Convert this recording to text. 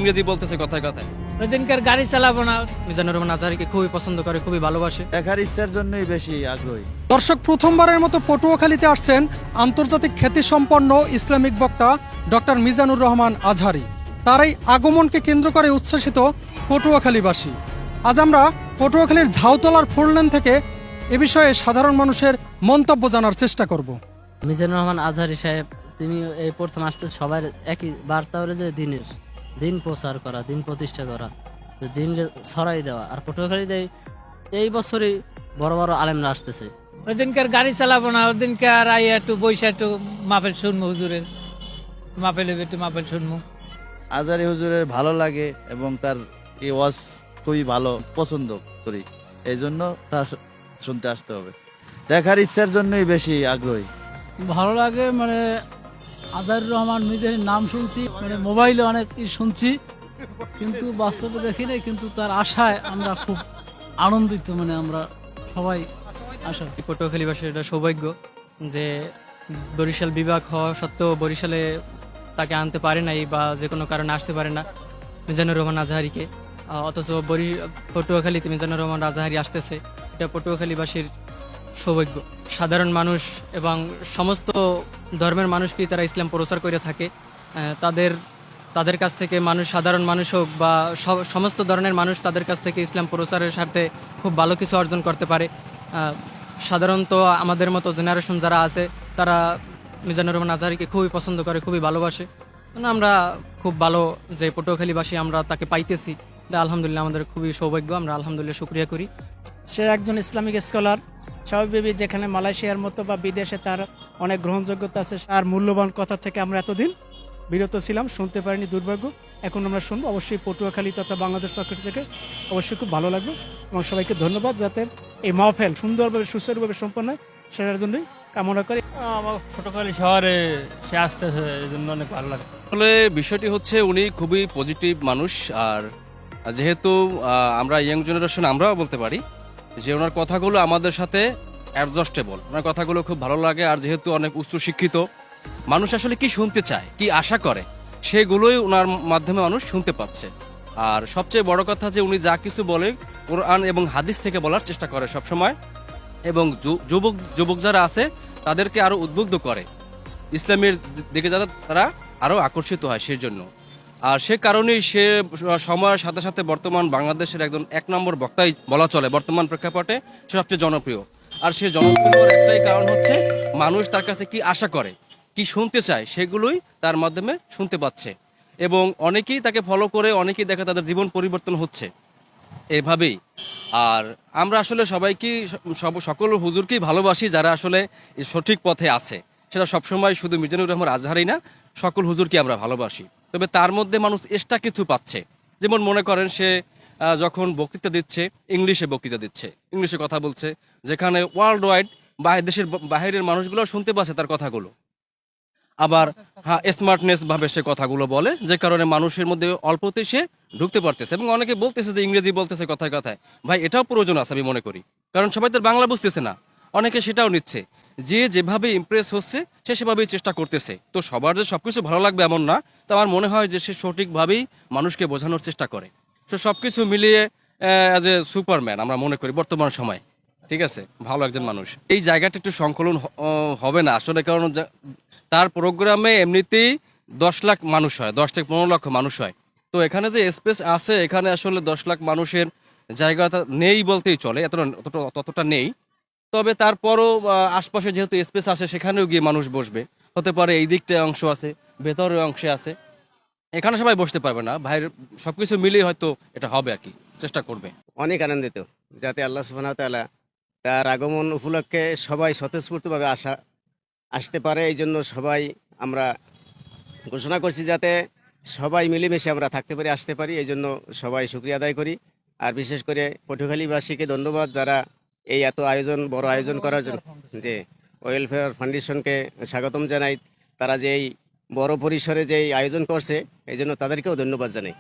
ইংরেজি বলতেছে কথায় কথায়। ওই দিনকার গাড়ি চালাবো না। মিজানুর রহমান আজহারীকে খুবই পছন্দ করে, খুবই ভালোবাসে। দেখার ইচ্ছার জন্যই বেশি আগ্রহী। দর্শক, প্রথমবারের মতো পটুয়াখালীতে আসছেন আন্তর্জাতিক খ্যাতিসম্পন্ন ইসলামিক বক্তা ডক্টর মিজানুর রহমান আজহারী। তার এই আগমনকে কেন্দ্র করে উচ্ছ্বসিত পটুয়াখালীবাসী। আজ আমরা পটুয়াখালীর ঝাউতলার ফোরলেন থেকে এ বিষয়ে সাধারণ মানুষের মন্তব্য জানার চেষ্টা করব। মিজানুর রহমান আজহারী সাহেব তিনি এই প্রথম আসতে সবার একই বার্তা হলো যে দিন প্রচার করা, দিন প্রতিষ্ঠা করা, দিন ছড়াই দেওয়া। আর পটুয়াখালীতে এই বছরই বড় বড় আলেমরা আসতেছে। ওই দিনকার গাড়ি চালাবো না। ওই দিনকার আইয়া একটু বৈশা একটু মাপেল শুনবো, হুজুরের মাপেল একটু মাপেল শুনবো। আজহারী হুজুরের ভালো লাগে এবং তার এই ওয়াজ খুবই ভালো, পছন্দ করি, এই জন্য তার শুনতে আসতে হবে। দেখার ইচ্ছার জন্যই বেশি আগ্রহী। ভালো লাগে মানে আজহারুর রহমান মিজানের নাম শুনছি, মানে মোবাইলে অনেক শুনছি, কিন্তু বাস্তবে দেখি নাই। কিন্তু তার আশায় আমরা খুব আনন্দিত, মানে আমরা সবাই আশা। পটুয়াখালীবাসীর এটা সৌভাগ্য যে বরিশাল বিভাগ হওয়া সত্ত্বেও বরিশালে তাকে আনতে পারে নাই বা যে কোনো কারণে আসতে পারে না মিজানুর রহমান আজহারীকে, অথচ পটুয়াখালীতে মিজানুর রহমান আজহারী আসতেছে। এটা পটুয়াখালীবাসীর সৌভাগ্য। সাধারণ মানুষ এবং সমস্ত ধর্মের মানুষকেই তারা ইসলাম প্রচার করে থাকে। তাদের কাছ থেকে মানুষ, সাধারণ মানুষ হোক বা সমস্ত ধরনের মানুষ, তাদের কাছ থেকে ইসলাম প্রচারের স্বার্থে খুব ভালো কিছু অর্জন করতে পারে। সাধারণত আমাদের মতো জেনারেশন যারা আছে তারা মিজানুর রহমান আজহারীকে খুবই পছন্দ করে, খুবই ভালোবাসে। আমরা খুব ভালো যে পটুয়াখালীবাসী আমরা তাকে পাইতেছি, এটা আলহামদুলিল্লাহ আমাদের খুবই সৌভাগ্য। আমরা আলহামদুলিল্লাহ শুকরিয়া করি। সে একজন ইসলামিক স্কলার, স্বাভাবিক যেখানে মালয়েশিয়ার মতো বা বিদেশে তার অনেক গ্রহণযোগ্যতা আছে। আর মূল্যবান কথা থেকে আমরা এতদিন বিরত ছিলাম, শুনতে পারিনি, দুর্ভাগ্য। এখন আমরা শুনবো। অবশ্যই পটুয়াখালী তথা বাংলাদেশ পক্ষ থেকে অবশ্যই খুব ভালো লাগবে এবং সবাইকে ধন্যবাদ যাতে এই মাহফিল সুন্দরভাবে সুচারুভাবে সম্পন্ন হয় সেটার জন্যই কামনা করি। আমার পটুয়াখালী শহরে সে আসতেছে, এই জন্য অনেক ভালো লাগে। আসলে বিষয়টি হচ্ছে উনি খুবই পজিটিভ মানুষ। আর যেহেতু আমরা ইয়াং জেনারেশন, আমরাও বলতে পারি যে ওনার কথাগুলো আমাদের সাথে অ্যাডজাস্টেবল, ওনার কথাগুলো খুব ভালো লাগে। আর যেহেতু অনেক উচ্চ শিক্ষিত মানুষ আসলে কি শুনতে চায়, কি আশা করে, সেগুলোই ওনার মাধ্যমে মানুষ শুনতে পাচ্ছে। আর সবচেয়ে বড় কথা যে উনি যা কিছু বলে কোরআন এবং হাদিস থেকে বলার চেষ্টা করে সবসময়, এবং যুবক যারা আছে তাদেরকে আরো উদ্বুদ্ধ করে ইসলামের দিকে, যাতে তারা আরো আকর্ষিত হয় সেই জন্য। আর সে কারণেই সে সময়ের সাথে সাথে বর্তমান বাংলাদেশের একজন 1 নম্বর বক্তাই বলা চলে। বর্তমান প্রেক্ষাপটে সে সবচেয়ে জনপ্রিয়। আর সে জনপ্রিয় হওয়ার একটাই কারণ হচ্ছে মানুষ তার কাছে কি আশা করে, কি শুনতে চায়, সেগুলোই তার মাধ্যমে শুনতে পাচ্ছে। এবং অনেকেই তাকে ফলো করে, অনেকেই দেখে তাদের জীবন পরিবর্তন হচ্ছে এভাবেই। আর আমরা আসলে সবাইকে, সকল হুজুরকেই ভালোবাসি যারা আসলে সঠিক পথে আছে। সেটা সবসময় শুধু মিজানুর রহমান আজহারী না, সকল হুজুরকে আমরা ভালোবাসি। তবে তার মধ্যে মানুষ এক্সট্রা কিছু পাচ্ছে। যেমন মনে করেন সে যখন বক্তৃতা দিচ্ছে, ইংলিশে বক্তৃতা দিচ্ছে, ইংলিশে কথা বলছে, যেখানে ওয়ার্ল্ড ওয়াইড দেশের বাইরের মানুষগুলো শুনতে পাচ্ছে তার কথাগুলো। আবার স্মার্টনেস ভাবে সে কথাগুলো বলে, যে কারণে মানুষের মধ্যে অল্পতে সে ঢুকতে পারতেছে। এবং অনেকে বলতেছে যে ইংরেজি বলতেছে কথায় কথায়। ভাই, এটাও প্রয়োজন আছে আমি মনে করি, কারণ সবাই তো বাংলা বুঝতেছে না। অনেকে সেটাও নিচ্ছে, যে যেভাবে ইমপ্রেস হচ্ছে সে সেভাবেই চেষ্টা করতেছে। তো সবার যে সবকিছু ভালো লাগবে এমন না। তো আমার মনে হয় যে সে সঠিকভাবেই মানুষকে বোঝানোর চেষ্টা করে। তো সবকিছু মিলিয়ে অ্যাজ এ সুপারম্যান আমরা মনে করি বর্তমান সময়। ঠিক আছে, ভালো একজন মানুষ। এই জায়গাটা একটু সংকলন হবে না আসলে, কারণ তার প্রোগ্রামে এমনিতেই 10 লাখ মানুষ হয়, 10 থেকে 15 লক্ষ মানুষ হয়। তো এখানে যে স্পেস আছে, এখানে আসলে 10 লাখ মানুষের জায়গাটা নেই বলতেই চলে, ততটা নেই। তবে তারপরও আশপাশে যেহেতু স্পেস আছে, সেখানেও গিয়ে মানুষ বসবে। হতে পারে এই দিকটায় অংশ আছে, ভেতরের অংশে আছে, এখানে সবাই বসতে পারবে না। ভাইয়ের সবকিছু মিলিয়ে হয়তো এটা হবে আর কি, চেষ্টা করবে। অনেক আনন্দিত যাতে আল্লাহ সুবহানাহু ওয়া তাআলা তার আগমন উপলক্ষে সবাই স্বতঃস্ফূর্তভাবে আসতে পারে। এই জন্য সবাই আমরা ঘোষণা করছি যাতে সবাই মিলেমিশে আমরা থাকতে পারি, আসতে পারি। এই জন্য সবাই শুকরিয়া আদায় করি। আর বিশেষ করে পটুয়াখালীবাসীকে ধন্যবাদ, যারা এই এত বড় আয়োজন করার জন্য, যে ওয়েলফেয়ার ফাউন্ডেশনকে স্বাগতম জানাই। তারা যে এই বড় পরিসরে যে আয়োজন করছে, এই জন্য তাদেরকেও ধন্যবাদ জানাই।